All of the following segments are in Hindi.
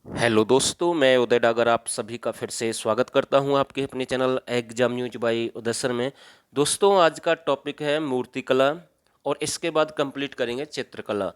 हेलो दोस्तों, मैं उदय डागर आप सभी का फिर से स्वागत करता हूं आपके अपने चैनल एग्जाम न्यूज बाय उदय सर में। दोस्तों, आज का टॉपिक है मूर्तिकला और इसके बाद कंप्लीट करेंगे चित्रकला।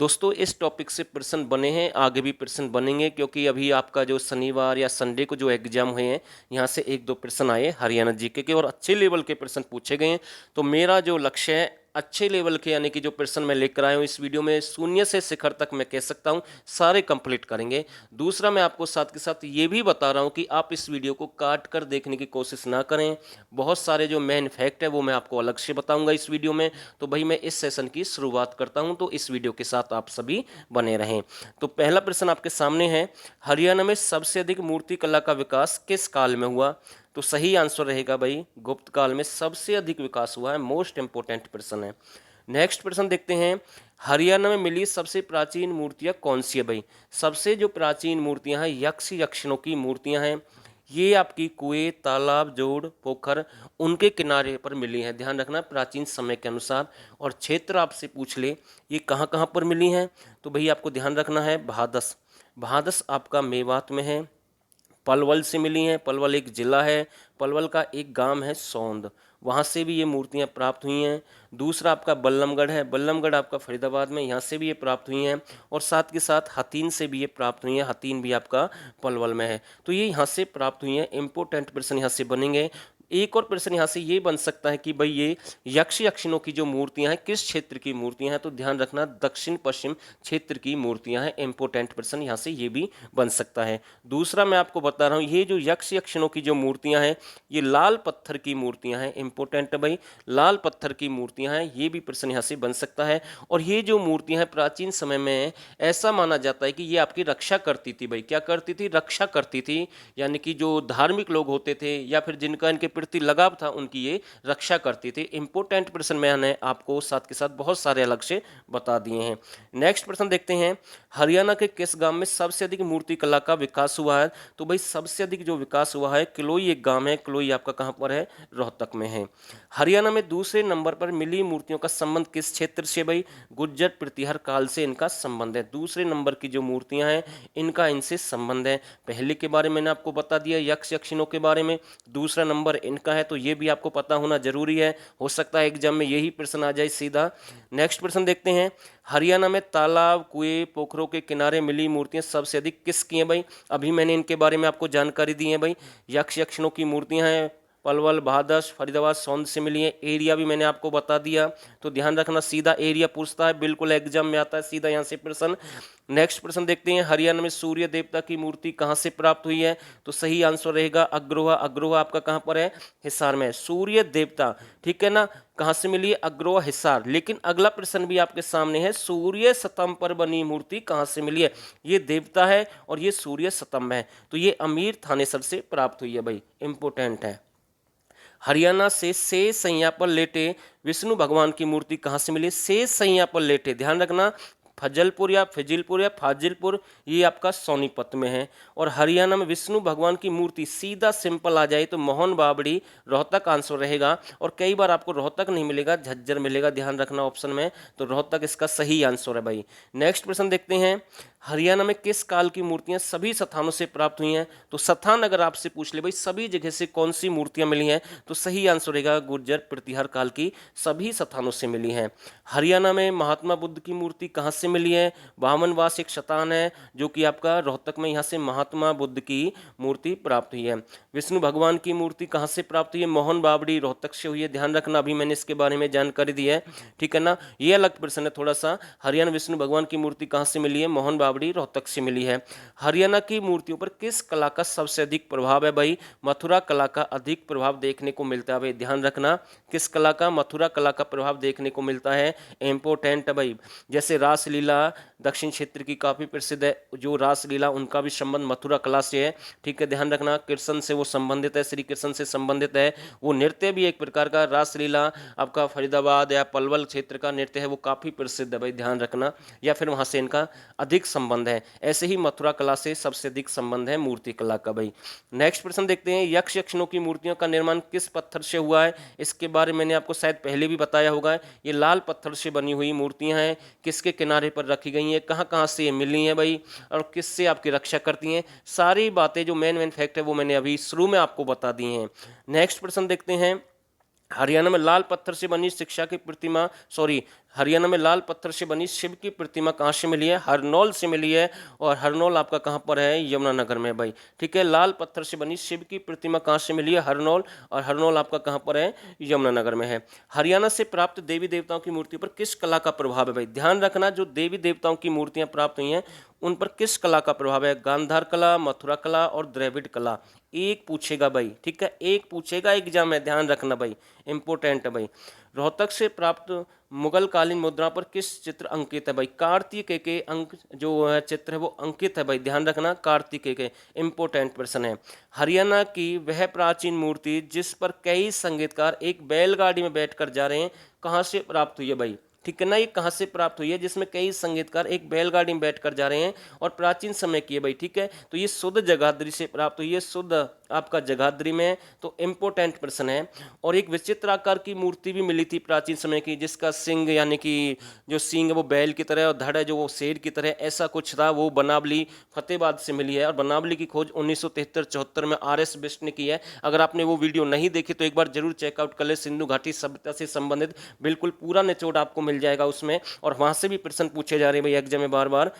दोस्तों, इस टॉपिक से प्रश्न बने हैं, आगे भी प्रश्न बनेंगे, क्योंकि अभी आपका जो शनिवार या संडे को जो एग्जाम हुए हैं यहाँ से एक दो प्रश्न आए हरियाणा जीके के और अच्छे लेवल के प्रश्न पूछे गए हैं। तो मेरा जो लक्ष्य है अच्छे लेवल के यानी कि जो प्रश्न मैं लेकर आया हूँ इस वीडियो में शून्य से शिखर तक मैं कह सकता हूँ सारे कंप्लीट करेंगे। दूसरा, मैं आपको साथ के साथ ये भी बता रहा हूँ कि आप इस वीडियो को काट कर देखने की कोशिश ना करें। बहुत सारे जो मेन फैक्ट है वो मैं आपको अलग से बताऊंगा इस वीडियो में। तो भाई मैं इस सेशन की शुरुआत करता हूँ, तो इस वीडियो के साथ आप सभी बने रहें। तो पहला प्रश्न आपके सामने है, हरियाणा में सबसे अधिक मूर्ति कला का विकास किस काल में हुआ? तो सही आंसर रहेगा भाई, गुप्त काल में सबसे अधिक विकास हुआ है। मोस्ट इंपोर्टेंट प्रश्न है। नेक्स्ट प्रश्न देखते हैं, हरियाणा में मिली सबसे प्राचीन मूर्तियां कौन सी है भाई? सबसे जो प्राचीन मूर्तियां हैं यक्ष यक्षिणों की मूर्तियां हैं। ये आपकी कुएं, तालाब, जोड़, पोखर उनके किनारे पर मिली हैं। ध्यान रखना प्राचीन समय के अनुसार। और क्षेत्र आपसे पूछ ले ये कहाँ कहाँ पर मिली हैं, तो भाई आपको ध्यान रखना है भादस। भादस आपका मेवात में है। पलवल से मिली हैं, पलवल एक जिला है। पलवल का एक गांव है सौंद, वहाँ से भी ये मूर्तियाँ प्राप्त हुई हैं। दूसरा आपका बल्लमगढ़ है, बल्लमगढ़ आपका फरीदाबाद में, यहाँ से भी ये प्राप्त हुई हैं। और साथ के साथ हतीन से भी ये प्राप्त हुई हैं, हतीन भी आपका पलवल में है। तो ये यहाँ से प्राप्त हुई हैं। इंपोर्टेंट प्रश्न यहाँ से बनेंगे। एक और प्रश्न यहाँ से ये बन सकता है कि भाई ये यक्ष यक्षिणों की जो मूर्तियां हैं किस क्षेत्र की मूर्तियां हैं? तो ध्यान रखना दक्षिण पश्चिम क्षेत्र की मूर्तियां हैं। इंपोर्टेंट प्रश्न यहाँ से ये भी बन सकता है। दूसरा, मैं आपको बता रहा हूँ ये जो यक्ष यक्षिणों की जो मूर्तियां हैं ये लाल पत्थर की मूर्तियां हैं। इंपोर्टेंट है भाई, लाल पत्थर की मूर्तियां हैं, ये भी प्रश्न यहाँ से बन सकता है। और ये जो मूर्तियां हैं प्राचीन समय में ऐसा माना जाता है कि ये आपकी रक्षा करती थी भाई। क्या करती थी? रक्षा करती थी। यानी कि जो धार्मिक लोग होते थे या फिर जिनका इनके प्रति लगाव था उनकी ये रक्षा करती थी। इंपोर्टेंट प्रश्न मैंने आपको साथ के साथ बहुत सारे अलग से बता दिए हैं। नेक्स्ट प्रश्न देखते हैं, हरियाणा के किस गांव में सबसे अधिक मूर्ति कला का विकास हुआ है? तो भाई सबसे अधिक जो विकास हुआ है किलोई एक गांव है। किलोई आपका कहां पर है? रोहतक में है। हरियाणा में दूसरे नंबर पर मिली मूर्तियों का संबंध किस क्षेत्र से? भाई गुर्जर प्रतिहार काल से इनका संबंध है। दूसरे नंबर की जो मूर्तियां हैं इनका इनसे संबंध है। पहले के बारे में मैंने आपको बता दिया यक्ष यक्षिणों के बारे में, दूसरा नंबर इनका है, तो ये भी आपको पता होना जरूरी है। हो सकता है एग्जाम में यही प्रश्न आ जाए सीधा। नेक्स्ट प्रश्न देखते हैं, हरियाणा में तालाब, कुएं, पोखरों के किनारे मिली मूर्तियां सबसे अधिक किसकी हैं भाई? अभी मैंने इनके बारे में आपको जानकारी दी है भाई। यक्ष यक्षिणों की मूर्तियां हैं, पलवल, भादस, फरीदाबाद, सौंद से मिली है। एरिया भी मैंने आपको बता दिया, तो ध्यान रखना सीधा एरिया पूछता है, बिल्कुल एग्जाम में आता है सीधा यहाँ से प्रश्न। नेक्स्ट प्रश्न देखते हैं, हरियाणा में सूर्य देवता की मूर्ति कहाँ से प्राप्त हुई है? तो सही आंसर रहेगा अग्रोहा। अग्रोहा आपका कहाँ पर है? हिसार में। सूर्य देवता, ठीक है ना, कहाँ से मिली है? अग्रोहा, हिसार। लेकिन अगला प्रश्न भी आपके सामने है, सूर्य स्तंभ पर बनी मूर्ति कहाँ से मिली है? ये देवता है और ये सूर्य स्तंभ है, तो ये अमीर थानेसर से प्राप्त हुई है भाई। इंपोर्टेंट है। हरियाणा से शेष सैया पर लेटे विष्णु भगवान की मूर्ति कहाँ से मिली? शेष सैया पर लेटे, ध्यान रखना फजलपुर या फिजिलपुर या फाजिलपुर, ये आपका सोनीपत में है। और हरियाणा में विष्णु भगवान की मूर्ति सीधा सिंपल आ जाए तो मोहन बाबड़ी, रोहतक आंसर रहेगा। और कई बार आपको रोहतक नहीं मिलेगा, झज्जर मिलेगा, ध्यान रखना ऑप्शन में, तो रोहतक इसका सही आंसर है भाई। नेक्स्ट प्रश्न देखते हैं, हरियाणा में किस काल की मूर्तियां सभी स्थानों से प्राप्त हुई हैं? तो स्थान अगर आपसे पूछ ले भाई सभी जगह से कौन सी मूर्तियां मिली हैं, तो सही आंसर रहेगा गुर्जर प्रतिहार काल की सभी स्थानों से मिली हैं। हरियाणा में महात्मा बुद्ध की मूर्ति कहाँ से मिली है? बामनवास एक स्थान है जो कि आपका रोहतक में, यहाँ से महात्मा बुद्ध की मूर्ति प्राप्त हुई है। विष्णु भगवान की मूर्ति कहाँ से प्राप्त हुई है? मोहन बाबड़ी, रोहतक से हुई है। ध्यान रखना अभी मैंने इसके बारे में जानकारी दी है, ठीक है ना। ये अलग प्रश्न है थोड़ा सा। हरियाणा विष्णु भगवान की मूर्ति कहाँ से मिली है? मोहन बाबड़ी, रोहतक से मिली है। हरियाणा की मूर्तियों पर किस कला का सबसे अधिक प्रभाव है भाई? मथुरा कला का अधिक प्रभाव देखने को मिलता है भाई। ध्यान रखना किस कला का? मथुरा कला का प्रभाव देखने को मिलता है। इंपोर्टेंट है भाई। जैसे रासलीला दक्षिण क्षेत्र की काफी प्रसिद्ध है, जो रासलीला उनका भी संबंध मथुरा कला से है, ठीक है। ध्यान रखना कृष्ण से वो संबंधित है, श्री कृष्ण से संबंधित है। वो नृत्य भी एक प्रकार का रासलीला आपका फरीदाबाद या पलवल क्षेत्र का नृत्य है, वो काफी प्रसिद्ध है भाई, ध्यान रखना। या फिर वहां से इनका अधिक संबंध है। ऐसे ही मथुरा कला से सबसे अधिक संबंध है मूर्ति कला का भाई। नेक्स्ट प्रश्न देखते हैं, यक्ष यक्षिणों की मूर्तियों का निर्माण किस पत्थर से हुआ है? इसके बारे में मैंने आपको शायद पहले भी बताया होगा। ये लाल पत्थर से बनी हुई मूर्तियां हैं। किसके किनारे किनारे पर रखी गई हैं, कहाँ कहाँ से ये मिली हैं भाई, और किससे आपकी रक्षा करती हैं, सारी बातें जो मेन फैक्ट है वो मैंने अभी शुरू में आपको बता दी हैं। नेक्स्ट प्रश्न देखते हैं। हरियाणा में लाल पत्थर से बनी शिक्षा की प्रतिमा हरियाणा में लाल पत्थर से बनी शिव की प्रतिमा कहाँ से मिली है? हरनौल से मिली है। और हरनौल आपका कहाँ पर है? यमुनानगर में भाई, ठीक है। लाल पत्थर से बनी शिव की प्रतिमा कहाँ से मिली है? हरनौल। और हरनौल आपका कहाँ पर है? यमुनानगर में है। हरियाणा से प्राप्त देवी देवताओं की मूर्ति पर किस कला का प्रभाव है भाई? ध्यान रखना, जो देवी देवताओं की मूर्तियां प्राप्त हुई हैं उन पर किस कला का प्रभाव है? गांधार कला, मथुरा कला और द्रविड़ कला। एक पूछेगा भाई, ठीक है, एक पूछेगा एग्जाम में, ध्यान रखना भाई, इंपॉर्टेंट है भाई। रोहतक से प्राप्त मुगल कालीन मुद्रा पर किस चित्र अंकित है भाई? कार्तिकेय के अंक जो है चित्र है वो अंकित है भाई, ध्यान रखना, कार्तिकेय के। इंपॉर्टेंट प्रश्न है। हरियाणा की वह प्राचीन मूर्ति जिस पर कई संगीतकार एक बैलगाड़ी में बैठकर जा रहे हैं, कहाँ से प्राप्त हुई है भाई? ठीक है ना, ये कहाँ से प्राप्त हुई है? जिसमें कई संगीतकार एक बैलगाड़ी में बैठकर जा रहे हैं और प्राचीन समय की है भाई, ठीक है। तो ये शुद्ध जगाधरी से प्राप्त हुई है, शुद्ध आपका जगाधरी में। तो इम्पोर्टेंट प्रश्न है। और एक विचित्र आकार की मूर्ति भी मिली थी प्राचीन समय की, जिसका सिंह यानी कि जो सिंह है वो बैल की तरह और धड़ है जो वो शेर की तरह, ऐसा कुछ था। वो बनावली फतेहाबाद से मिली है और बनावली की खोज 1973-74 में RS बिष्ट ने की है। अगर आपने वो वीडियो नहीं देखी तो एक बार जरूर चेकआउट कर ले। सिंधु घाटी सभ्यता से संबंधित बिल्कुल पूरा निचोड़ आपको मिल जाएगा उसमें, और वहां से भी प्रश्न पूछे जा रहे हैं भाई एग्जाम में बार बार।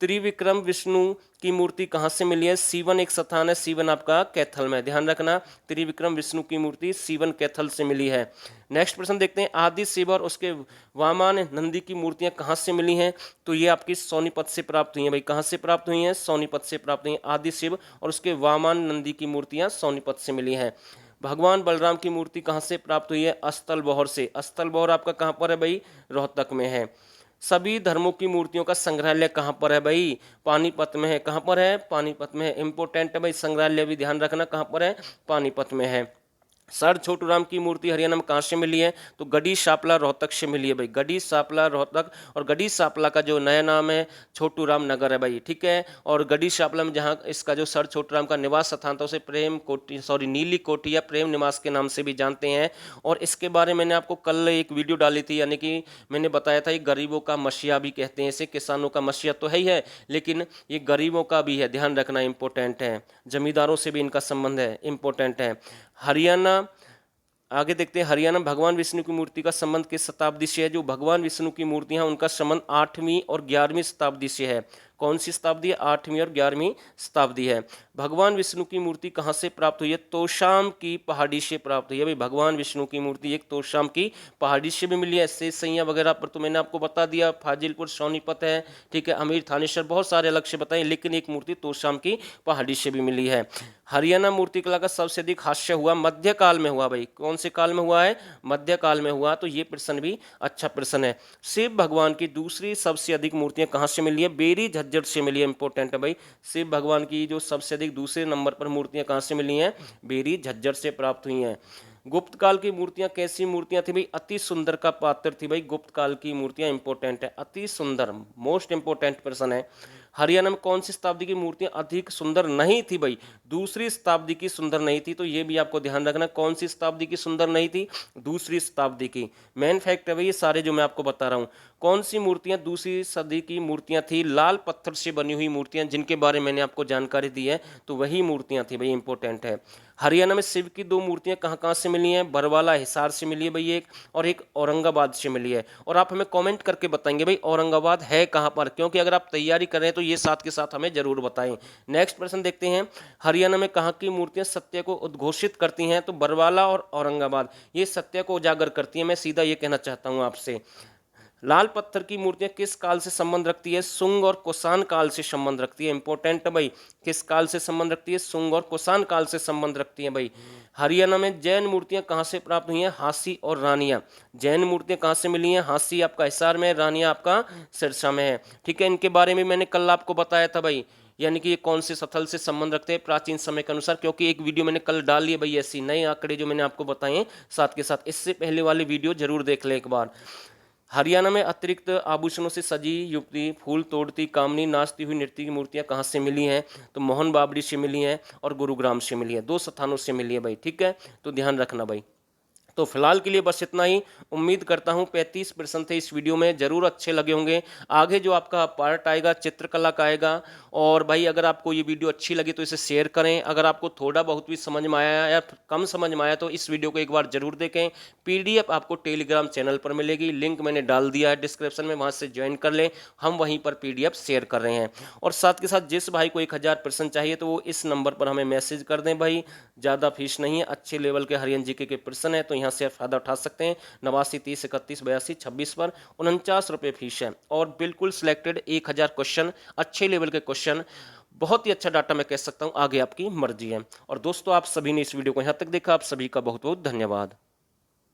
त्रिविक्रम विष्णु की मूर्ति कहाँ से मिली है? सीवन एक स्थान है, सीवन आपका कैथल में, ध्यान रखना। त्रिविक्रम विष्णु की मूर्ति सीवन कैथल से मिली है। नेक्स्ट प्रश्न देखते हैं। आदि शिव और उसके वामन नंदी की मूर्तियां कहाँ से मिली हैं? तो ये आपकी सोनीपत से प्राप्त हुई हैं भाई। कहाँ से प्राप्त हुई हैं? सोनीपत से प्राप्त हुई हैं। आदि शिव और उसके वामन नंदी की मूर्तियां सोनीपत से मिली हैं। भगवान बलराम की मूर्ति कहाँ से प्राप्त हुई है? अस्थल बहर से। अस्थल बहर आपका कहाँ पर है भाई? रोहतक में है। सभी धर्मों की मूर्तियों का संग्रहालय कहाँ पर है भाई? पानीपत में है। कहाँ पर है? पानीपत में है। इंपॉर्टेंट है भाई, संग्रहालय भी ध्यान रखना कहाँ पर है? पानीपत में है। सर छोटू राम की मूर्ति हरियाणा में कहाँ से मिली है? तो गढ़ी सापला रोहतक से मिली है भाई, गढ़ी सापला रोहतक। और गढ़ी सापला का जो नया नाम है छोटू राम नगर है भाई, ठीक है। और गढ़ी सापला में जहाँ इसका जो सर छोटू राम का निवास स्थान था उसे प्रेम कोठी नीली कोठी या प्रेम निवास के नाम से भी जानते हैं। और इसके बारे में मैंने आपको कल एक वीडियो डाली थी, यानी कि मैंने बताया था ये गरीबों का मसीहा भी कहते हैं इसे। किसानों का मसीहा तो है ही है, लेकिन ये गरीबों का भी है, ध्यान रखना, इंपॉर्टेंट है। जमींदारों से भी इनका संबंध है, इंपॉर्टेंट है। हरियाणा, आगे देखते हैं। हरियाणा में भगवान विष्णु की मूर्ति का संबंध किस शताब्दी से है? जो भगवान विष्णु की मूर्तियां हैं उनका संबंध 8वीं और 11वीं शताब्दी से है। कौन सी शताब्दी है? 8वीं और 11वीं शताब्दी है। भगवान विष्णु की मूर्ति कहाँ से प्राप्त हुई है? तोशाम की पहाड़ी से प्राप्त हुई है भाई। भगवान विष्णु की मूर्ति एक तोशाम की पहाड़ी से भी मिली है। शेष सैया वगैरह पर तो मैंने आपको बता दिया, फाजिलपुर सोनीपत है, ठीक है, अमीर थानेश्वर, बहुत सारे अलग से बताए, लेकिन एक मूर्ति तोशाम की पहाड़ी से भी मिली है। हरियाणा मूर्तिकला का सबसे अधिक हास्य हुआ मध्यकाल में हुआ भाई। कौन से काल में हुआ है? मध्यकाल में हुआ। तो ये प्रश्न भी अच्छा प्रश्न है। शिव भगवान की दूसरी सबसे अधिक मूर्तियां कहाँ से मिली है? बेरी झज्जर से मिली है। इंपॉर्टेंट है भाई, शिव भगवान की जो सबसे अधिक दूसरे नंबर पर मूर्तियां कहाँ से मिली हैं? बेरी झज्जर से प्राप्त हुई हैं। गुप्त काल की मूर्तियां कैसी मूर्तियां थी भाई? अति सुंदर का पात्र थी भाई गुप्त काल की मूर्तियां, इंपॉर्टेंट है, अति सुंदर, मोस्ट इंपॉर्टेंट प्रश्न है। हरियाणा में कौन सी शताब्दी की मूर्तियां अधिक सुंदर नहीं थी भाई? दूसरी शताब्दी की सुंदर नहीं थी। तो ये भी आपको ध्यान रखना, कौन सी शताब्दी की सुंदर नहीं थी? दूसरी शताब्दी की। मेन फैक्ट है भाई ये सारे जो मैं आपको बता रहा हूँ। कौन सी मूर्तियां दूसरी सदी की मूर्तियां थी? लाल पत्थर से बनी हुई मूर्तियां, जिनके बारे में मैंने आपको जानकारी दी है, तो वही मूर्तियां थी भाई, इंपॉर्टेंट है। हरियाणा में शिव की दो मूर्तियां कहाँ कहाँ से मिली हैं? बरवाला हिसार से मिली है भाई एक, और एक औरंगाबाद से मिली है। और आप हमें कमेंट करके बताएंगे भाई औरंगाबाद है कहाँ पर, क्योंकि अगर आप तैयारी कर रहे हैं तो ये साथ के साथ हमें जरूर बताएं। नेक्स्ट प्रश्न देखते हैं। हरियाणा में कहाँ की मूर्तियां सत्य को उद्घोषित करती हैं? तो बरवाला और औरंगाबाद ये सत्य को उजागर करती हैं। मैं सीधा ये कहना चाहता हूँ आपसे। लाल पत्थर की मूर्तियां किस काल से संबंध रखती है? शुंग और कुषाण काल से संबंध रखती है। इंपॉर्टेंट है भाई, किस काल से संबंध रखती है? शुंग और कुषाण काल से संबंध रखती है भाई। हरियाणा में जैन मूर्तियां कहाँ से प्राप्त हुई हैं? हांसी और रानिया। जैन मूर्तियां कहाँ से मिली हैं? हांसी आपका हिसार में, रानिया आपका सिरसा में है, ठीक है। इनके बारे में मैंने कल आपको बताया था भाई, यानी कि ये कौन से स्थल से संबंध रखते हैं प्राचीन समय के अनुसार, क्योंकि एक वीडियो मैंने कल डाल ली भाई ऐसी नए आंकड़े जो मैंने आपको बताए साथ के साथ। इससे पहले वाली वीडियो जरूर देख लें एक बार। हरियाणा में अतिरिक्त आभूषणों से सजी युवती, फूल तोड़ती, कामनी, नाचती हुई नृत्य की मूर्तियां कहाँ से मिली हैं? तो मोहन बाबड़ी से मिली हैं और गुरुग्राम से मिली है। दो स्थानों से मिली है भाई, ठीक है, तो ध्यान रखना भाई। तो फिलहाल के लिए बस इतना ही। उम्मीद करता हूँ 35 प्रश्न थे इस वीडियो में, ज़रूर अच्छे लगे होंगे। आगे जो आपका पार्ट आएगा चित्रकला का आएगा। और भाई अगर आपको ये वीडियो अच्छी लगी तो इसे शेयर करें। अगर आपको थोड़ा बहुत भी समझ में आया या कम समझ में आया तो इस वीडियो को एक बार ज़रूर देखें। पीडीएफ आपको टेलीग्राम चैनल पर मिलेगी, लिंक मैंने डाल दिया है डिस्क्रिप्शन में, वहाँ से ज्वाइन कर लें। हम वहीं पर पीडीएफ शेयर कर रहे हैं। और साथ के साथ जिस भाई को 1000 प्रश्न चाहिए तो वो इस नंबर पर हमें मैसेज कर दें भाई। ज़्यादा फीस नहीं है, अच्छे लेवल के हरियाणा जीके के प्रश्न है, तो यहाँ से आप फायदा उठा सकते हैं। 89 30 31 82 26 पर 49 रुपये फीस है। और बिल्कुल सिलेक्टेड 1000 क्वेश्चन, अच्छे लेवल के क्वेश्चन, बहुत ही अच्छा डाटा मैं कह सकता हूँ। आगे आपकी मर्जी है। और दोस्तों आप सभी ने इस वीडियो को यहाँ तक देखा, आप सभी का बहुत बहुत धन्यवाद।